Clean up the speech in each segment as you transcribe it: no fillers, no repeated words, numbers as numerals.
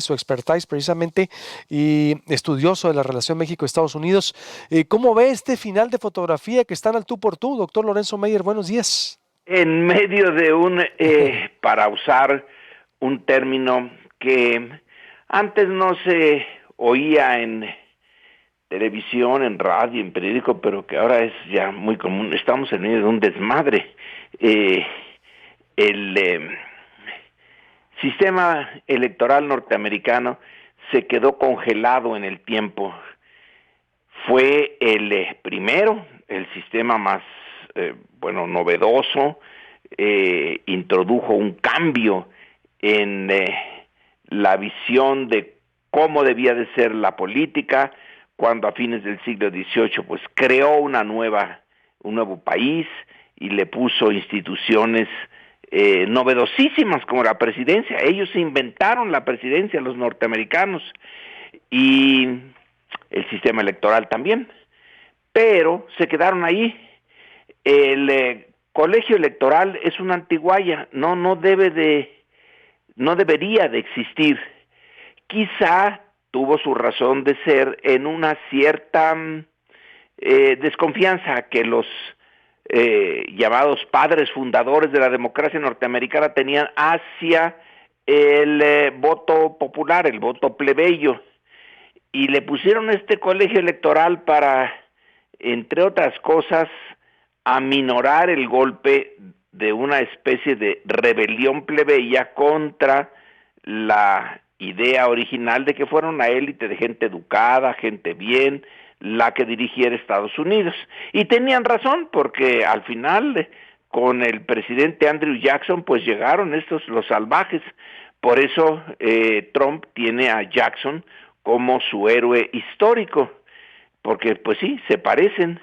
su expertise precisamente y estudioso de la relación México-Estados Unidos. ¿Cómo ve este final de fotografía que están al tú por tú, doctor Lorenzo Meyer? Buenos días. En medio de para usar un término que antes no se oía en televisión, en radio, en periódico, pero que ahora es ya muy común, estamos en medio de un desmadre. El sistema electoral norteamericano se quedó congelado en el tiempo. Fue el primero, el sistema más novedoso, introdujo un cambio en la visión de cómo debía de ser la política, cuando a fines del siglo XVIII pues creó un nuevo país y le puso instituciones novedosísimas como la presidencia. Ellos se inventaron la presidencia, los norteamericanos, y el sistema electoral también, pero se quedaron ahí. El colegio electoral es una antigualla, no debería de existir. Quizá tuvo su razón de ser en una cierta desconfianza que los llamados padres fundadores de la democracia norteamericana tenían hacia el voto popular, el voto plebeyo, y le pusieron este colegio electoral para, entre otras cosas, aminorar el golpe de una especie de rebelión plebeya contra la idea original de que fuera una élite de gente educada, gente bien, la que dirigiera Estados Unidos. Y tenían razón, porque al final, con el presidente Andrew Jackson, pues llegaron los salvajes. Por eso Trump tiene a Jackson como su héroe histórico, porque pues sí, se parecen.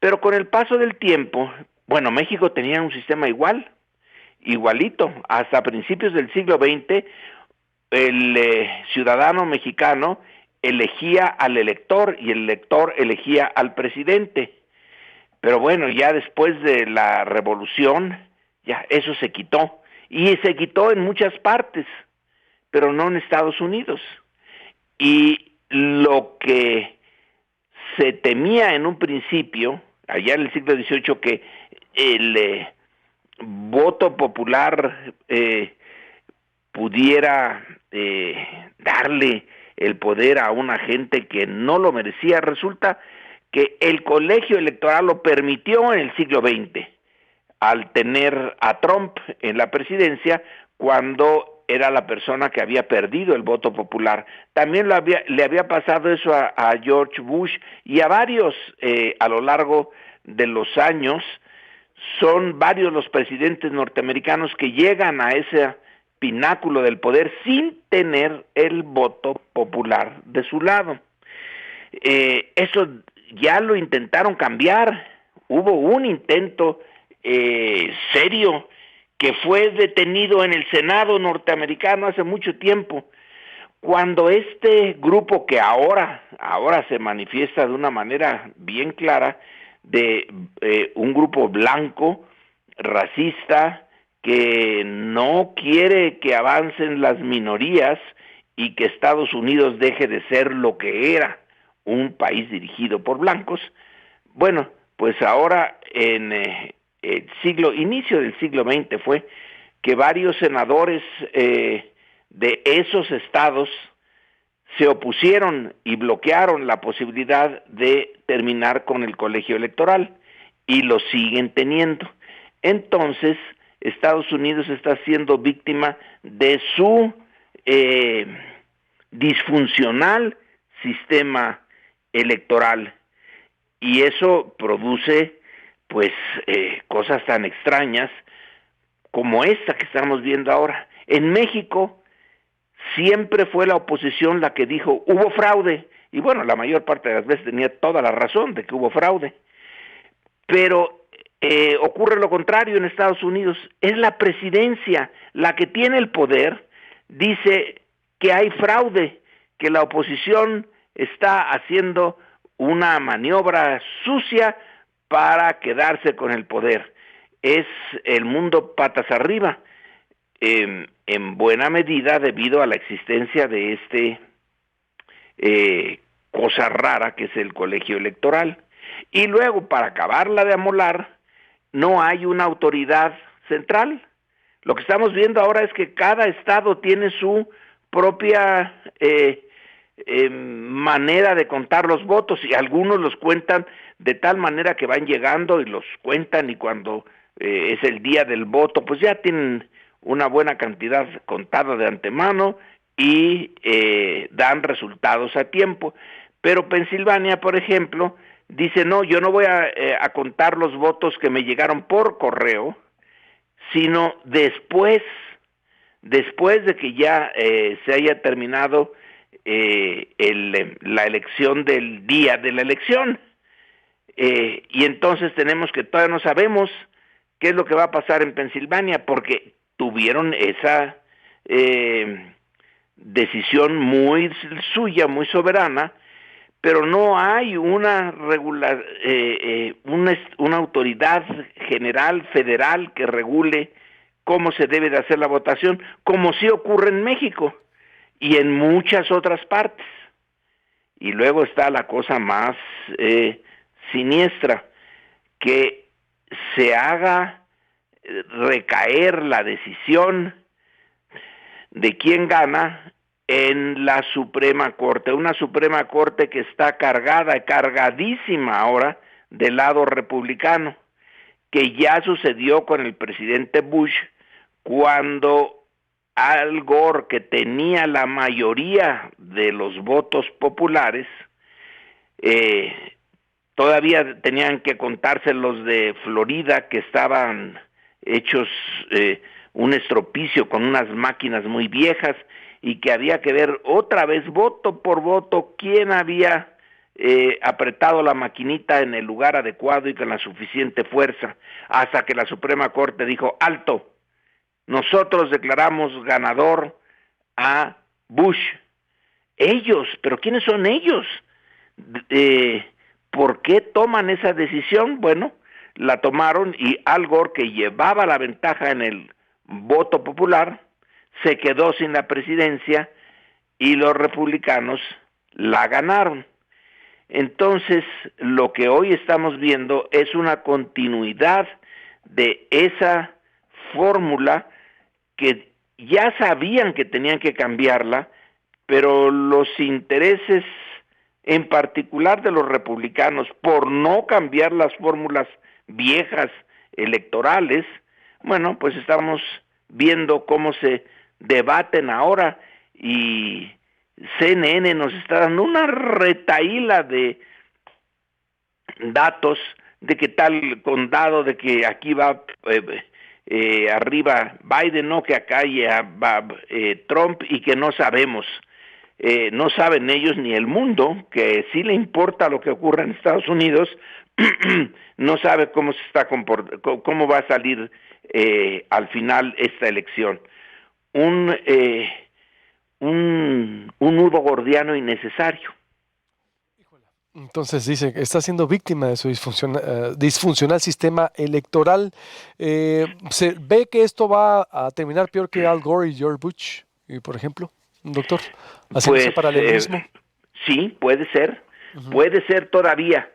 Pero con el paso del tiempo, México tenía un sistema igualito. Hasta principios del siglo XX, el ciudadano mexicano elegía al elector y el elector elegía al presidente. Pero ya después de la revolución, ya eso se quitó. Y se quitó en muchas partes, pero no en Estados Unidos. Y lo que se temía en un principio, allá en el siglo XVIII, que el voto popular pudiera darle el poder a una gente que no lo merecía, resulta que el colegio electoral lo permitió en el siglo XX, al tener a Trump en la presidencia, cuando era la persona que había perdido el voto popular. También le había pasado eso a George Bush y a varios a lo largo de los años. Son varios los presidentes norteamericanos que llegan a ese pináculo del poder sin tener el voto popular de su lado. Eso ya lo intentaron cambiar. Hubo un intento serio que fue detenido en el Senado norteamericano hace mucho tiempo, cuando este grupo que ahora se manifiesta de una manera bien clara, de un grupo blanco, racista, que no quiere que avancen las minorías y que Estados Unidos deje de ser lo que era, un país dirigido por blancos. Pues ahora en inicio del siglo XX fue que varios senadores de esos estados se opusieron y bloquearon la posibilidad de terminar con el colegio electoral, y lo siguen teniendo. Entonces, Estados Unidos está siendo víctima de su disfuncional sistema electoral, y eso produce cosas tan extrañas como esta que estamos viendo ahora. En México siempre fue la oposición la que dijo hubo fraude, y la mayor parte de las veces tenía toda la razón de que hubo fraude. Pero ocurre lo contrario en Estados Unidos. Es la presidencia la que tiene el poder, dice que hay fraude, que la oposición está haciendo una maniobra sucia para quedarse con el poder. Es el mundo patas arriba. en buena medida debido a la existencia de cosa rara que es el colegio electoral. Y luego, para acabarla de amolar, no hay una autoridad central. Lo que estamos viendo ahora es que cada estado tiene su propia manera de contar los votos, y algunos los cuentan de tal manera que van llegando y los cuentan, y cuando es el día del voto, pues ya tienen una buena cantidad contada de antemano y dan resultados a tiempo. Pero Pensilvania, por ejemplo, dice, no, yo no voy a contar los votos que me llegaron por correo, sino después de que ya se haya terminado la elección del día de la elección. Y entonces todavía no sabemos qué es lo que va a pasar en Pensilvania, porque tuvieron esa decisión muy suya, muy soberana, pero no hay una una autoridad general federal que regule cómo se debe de hacer la votación, como sí ocurre en México y en muchas otras partes. Y luego está la cosa más siniestra, que se haga recaer la decisión de quién gana en la Suprema Corte, una Suprema Corte que está cargadísima ahora del lado republicano, que ya sucedió con el presidente Bush, cuando Al Gore, que tenía la mayoría de los votos populares, todavía tenían que contarse los de Florida, que estaban hechos un estropicio con unas máquinas muy viejas, y que había que ver otra vez voto por voto quién había apretado la maquinita en el lugar adecuado y con la suficiente fuerza, hasta que la Suprema Corte dijo, alto, nosotros declaramos ganador a Bush. Ellos, pero ¿quiénes son ellos? ¿Por qué toman esa decisión? Bueno, la tomaron, y Al Gore, que llevaba la ventaja en el voto popular, se quedó sin la presidencia y los republicanos la ganaron. Entonces, lo que hoy estamos viendo es una continuidad de esa fórmula que ya sabían que tenían que cambiarla, pero los intereses en particular de los republicanos, por no cambiar las fórmulas viejas electorales, bueno, pues estamos viendo cómo se debaten ahora, y CNN nos está dando una retahíla de datos de que tal condado, de que aquí va arriba Biden, no, que acá ya va Trump, y que no sabemos. No saben ellos ni el mundo, que sí le importa lo que ocurra en Estados Unidos, no sabe cómo se está cómo va a salir al final esta elección. Un nudo gordiano innecesario. Entonces dice que está siendo víctima de su disfuncional sistema electoral. ¿Se ve que esto va a terminar peor que Al Gore y George Bush, por ejemplo, doctor? Haciendo ese paralelismo. Sí, puede ser. Uh-huh. Puede ser todavía.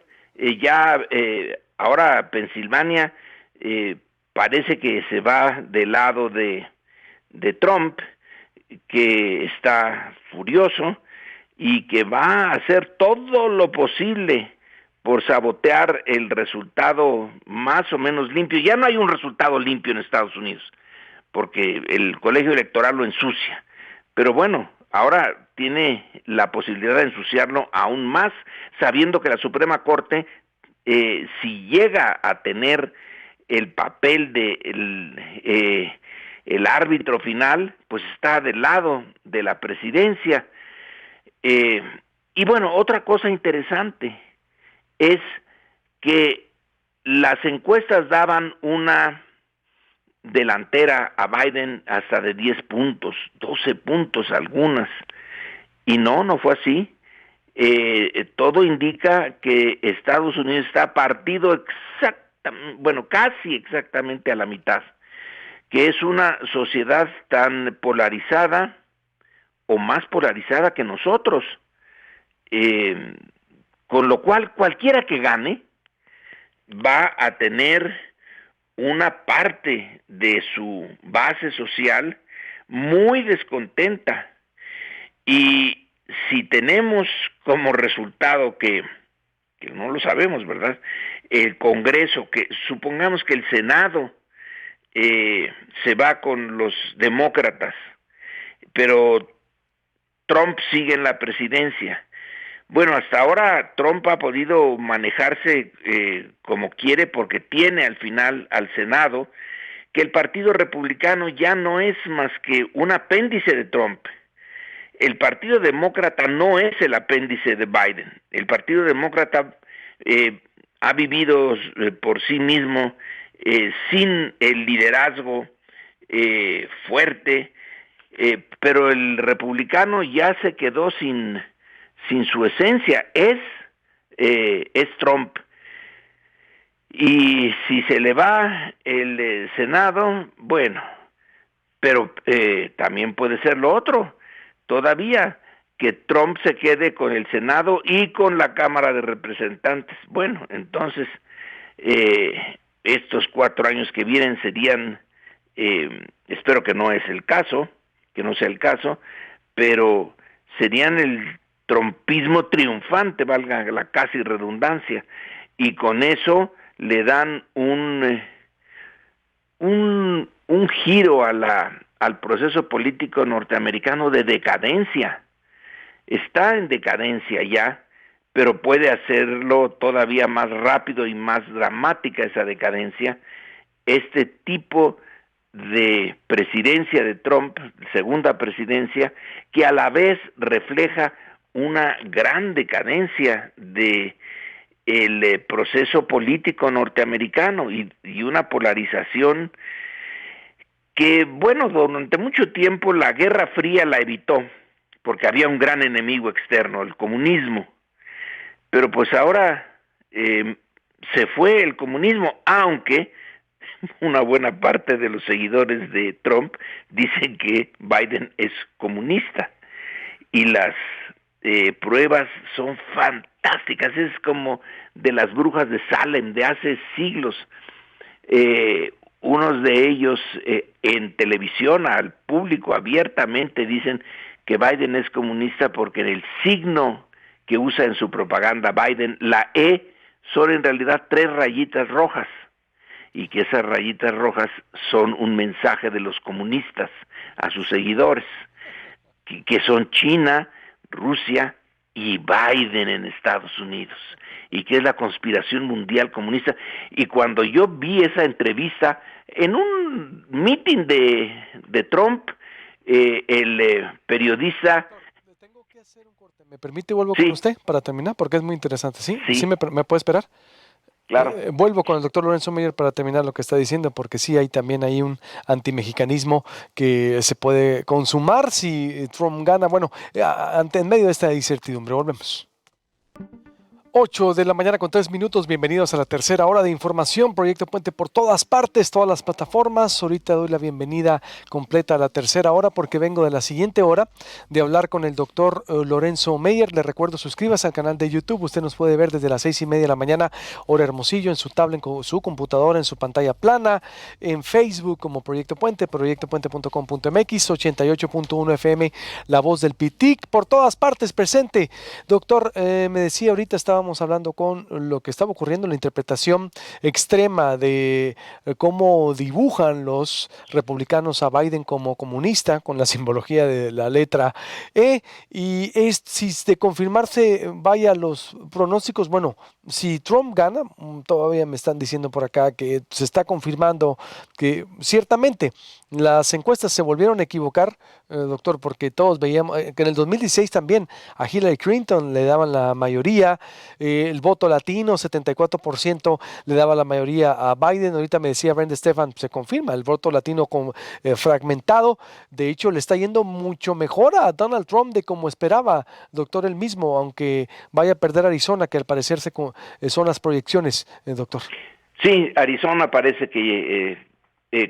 Ahora Pensilvania parece que se va del lado de Trump, que está furioso y que va a hacer todo lo posible por sabotear el resultado más o menos limpio. Ya no hay un resultado limpio en Estados Unidos, porque el colegio electoral lo ensucia. Pero bueno, ahora tiene la posibilidad de ensuciarlo aún más, sabiendo que la Suprema Corte, si llega a tener el papel de el árbitro final, pues está del lado de la presidencia. Y bueno, otra cosa interesante es que las encuestas daban una delantera a Biden hasta de 10 puntos, 12 puntos algunas, y no fue así. Todo indica que Estados Unidos está partido casi exactamente a la mitad, que es una sociedad tan polarizada o más polarizada que nosotros, con lo cual cualquiera que gane va a tener una parte de su base social muy descontenta. Y si tenemos como resultado que no lo sabemos, ¿verdad?, el Congreso, que supongamos que el Senado se va con los demócratas, pero Trump sigue en la presidencia. Bueno, hasta ahora Trump ha podido manejarse como quiere porque tiene al final al Senado, que el Partido Republicano ya no es más que un apéndice de Trump. El Partido Demócrata no es el apéndice de Biden. El Partido Demócrata ha vivido por sí mismo sin el liderazgo fuerte, pero el republicano ya se quedó sin su esencia. Es Trump. Y si se le va el Senado, bueno, pero también puede ser lo otro, todavía, que Trump se quede con el Senado y con la Cámara de Representantes. Bueno, entonces estos 4 años que vienen serían, espero que no es el caso, que no sea el caso, pero serían el trumpismo triunfante, valga la casi redundancia, y con eso le dan un giro al proceso político norteamericano de decadencia. Está en decadencia ya, pero puede hacerlo todavía más rápido y más dramática esa decadencia. Este tipo de presidencia de Trump, segunda presidencia, que a la vez refleja una gran decadencia de el proceso político norteamericano y una polarización que, bueno, durante mucho tiempo la Guerra Fría la evitó, porque había un gran enemigo externo, el comunismo, pero pues ahora se fue el comunismo, aunque una buena parte de los seguidores de Trump dicen que Biden es comunista, y las pruebas son fantásticas, es como de las brujas de Salem de hace siglos. Unos de ellos en televisión al público abiertamente dicen que Biden es comunista porque en el signo que usa en su propaganda Biden, la E, son en realidad 3 rayitas rojas, y que esas rayitas rojas son un mensaje de los comunistas a sus seguidores, que son China, Rusia y Biden en Estados Unidos, y que es la conspiración mundial comunista. Y cuando yo vi esa entrevista en un meeting de Trump, el periodista... Tengo que hacer un corte. ¿Me permite vuelvo Sí, con usted para terminar? Porque es muy interesante. ¿Sí? sí, ¿Sí me puede esperar? claro. Vuelvo con el doctor Lorenzo Meyer para terminar lo que está diciendo, porque sí hay también ahí un antimexicanismo que se puede consumar si Trump gana. Bueno, en medio de esta incertidumbre, volvemos. 8 de la mañana con 3 minutos, bienvenidos a la tercera hora de información, Proyecto Puente por todas partes, todas las plataformas. Ahorita doy la bienvenida completa a la tercera hora porque vengo de la siguiente hora de hablar con el doctor Lorenzo Meyer. Le recuerdo, suscríbase al canal de YouTube, usted nos puede ver desde las 6:30 de la mañana, hora Hermosillo, en su tablet, en su computadora, en su pantalla plana, en Facebook como Proyecto Puente, proyectopuente.com.mx, 88.1 FM, La Voz del Pitic, por todas partes presente. Doctor, me decía ahorita, estábamos hablando con lo que estaba ocurriendo, la interpretación extrema de cómo dibujan los republicanos a Biden como comunista, con la simbología de la letra E, y si de confirmarse, vaya, los pronósticos, bueno, si Trump gana, todavía me están diciendo por acá que se está confirmando que ciertamente las encuestas se volvieron a equivocar, doctor, porque todos veíamos que en el 2016 también a Hillary Clinton le daban la mayoría, el voto latino, 74% le daba la mayoría a Biden. Ahorita me decía Brenda Stefan, se confirma el voto latino fragmentado. De hecho, le está yendo mucho mejor a Donald Trump de como esperaba, doctor, él mismo, aunque vaya a perder Arizona, que al parecer son las proyecciones, doctor. Sí, Arizona parece que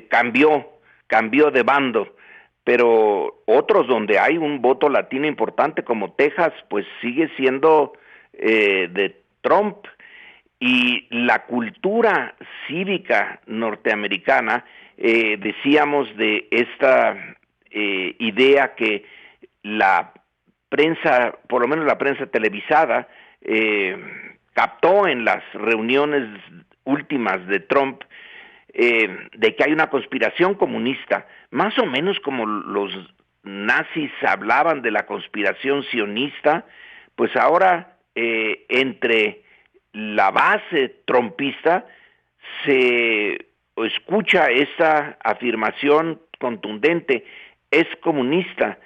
cambió cambió de bando, pero otros donde hay un voto latino importante como Texas, pues sigue siendo de Trump. Y la cultura cívica norteamericana, decíamos de esta idea que la prensa, por lo menos la prensa televisada, captó en las reuniones últimas de Trump, de que hay una conspiración comunista, más o menos como los nazis hablaban de la conspiración sionista, pues ahora entre la base trumpista se escucha esta afirmación contundente: es comunista.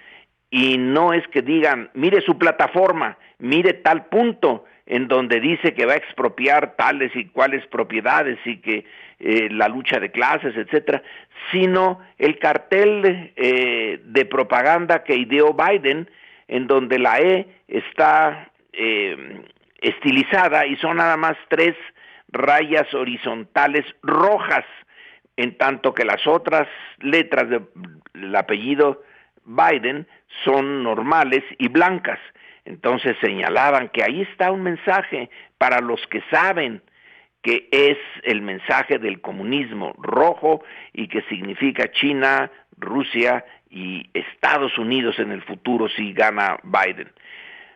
Y no es que digan, mire su plataforma, mire tal punto en donde dice que va a expropiar tales y cuales propiedades y que la lucha de clases, etcétera, sino el cartel de propaganda que ideó Biden, en donde la E está estilizada y son nada más 3 rayas horizontales rojas, en tanto que las otras letras del apellido Biden son normales y blancas. Entonces señalaban que ahí está un mensaje para los que saben que es el mensaje del comunismo rojo y que significa China, Rusia y Estados Unidos en el futuro si gana Biden.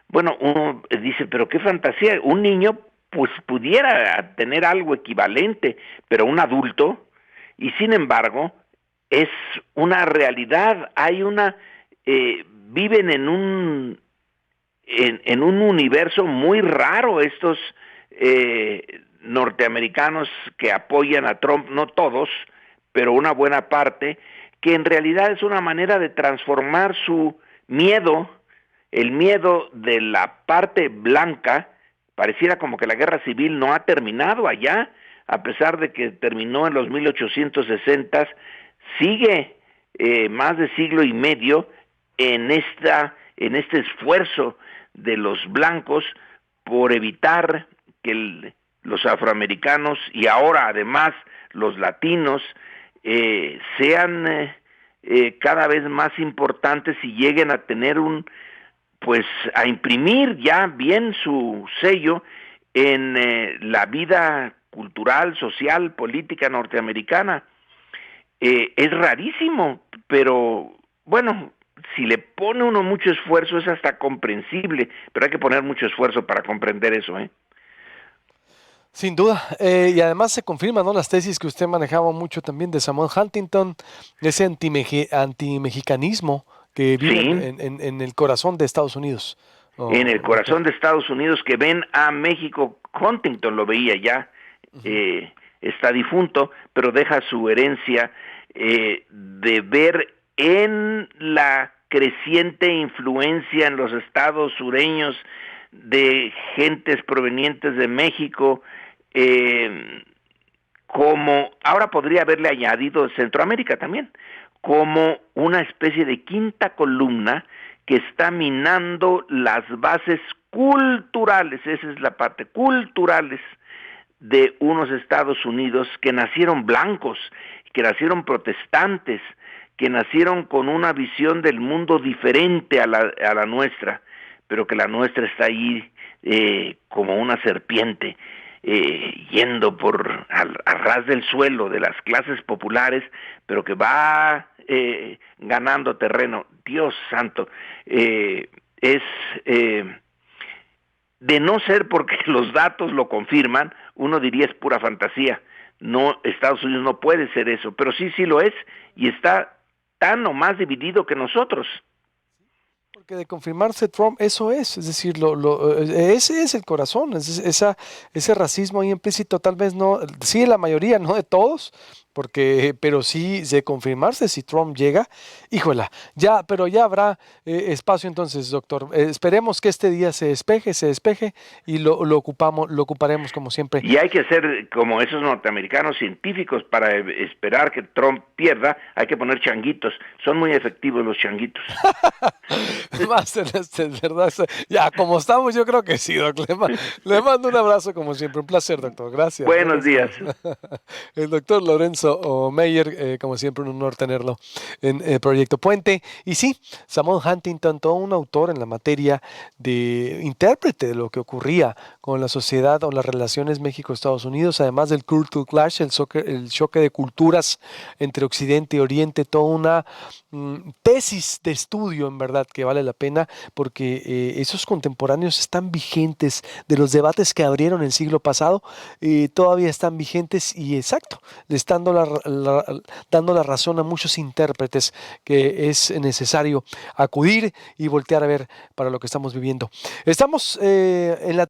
Bueno, uno dice, pero qué fantasía, un niño pues pudiera tener algo equivalente, pero un adulto, y sin embargo es una realidad, hay una, viven en un universo muy raro estos norteamericanos que apoyan a Trump, no todos, pero una buena parte, que en realidad es una manera de transformar su miedo, el miedo de la parte blanca. Pareciera como que la guerra civil no ha terminado allá, a pesar de que terminó en los 1860, sigue más de siglo y medio en este esfuerzo de los blancos por evitar que los afroamericanos y ahora además los latinos sean cada vez más importantes y lleguen a tener a imprimir ya bien su sello en la vida cultural, social, política norteamericana. Es rarísimo, pero bueno, si le pone uno mucho esfuerzo es hasta comprensible, pero hay que poner mucho esfuerzo para comprender eso, ¿eh? Sin duda, y además se confirman, ¿no?, las tesis que usted manejaba mucho también de Samuel Huntington, ese antimexicanismo que vive Sí, en el corazón de Estados Unidos. en el corazón Doctor. de Estados Unidos, que ven a México. Huntington lo veía ya, Ujú. está difunto, pero deja su herencia de ver en la creciente influencia en los estados sureños de gentes provenientes de México, como ahora podría haberle añadido Centroamérica también, como una especie de quinta columna que está minando las bases culturales, esa es la parte, culturales de unos Estados Unidos que nacieron blancos, que nacieron protestantes, que nacieron con una visión del mundo diferente a la nuestra, pero que la nuestra está ahí como una serpiente, yendo a ras del suelo de las clases populares, pero que va ganando terreno. Dios santo, es de no ser porque los datos lo confirman, uno diría es pura fantasía. No, Estados Unidos no puede ser eso, pero sí lo es, y está tan o más dividido que nosotros. Porque de confirmarse Trump, eso es decir, ese es el corazón, ese racismo ahí implícito, tal vez no, sí de la mayoría, no de todos, pero sí de confirmarse si Trump llega, híjola, pero ya habrá espacio entonces, doctor. Esperemos que este día se despeje y lo ocuparemos como siempre. Y hay que ser como esos norteamericanos científicos para esperar que Trump pierda, hay que poner changuitos, son muy efectivos los changuitos. Es verdad. Ya, como estamos, yo creo que sí, doc. Le mando un abrazo como siempre. Un placer, doctor. Gracias. Buenos Buenas días. tardes. El doctor Lorenzo Meyer, como siempre un honor tenerlo en Proyecto Puente. Y sí, Samuel Huntington, todo un autor en la materia de intérprete de lo que ocurría con la sociedad o las relaciones México-Estados Unidos, además del Cultural Clash, el choque de culturas entre Occidente y Oriente, toda una tesis de estudio en verdad que vale la pena porque esos contemporáneos están vigentes de los debates que abrieron el siglo pasado, todavía están vigentes y exacto, le están dando la razón a muchos intérpretes que es necesario acudir y voltear a ver para lo que estamos viviendo. Estamos en la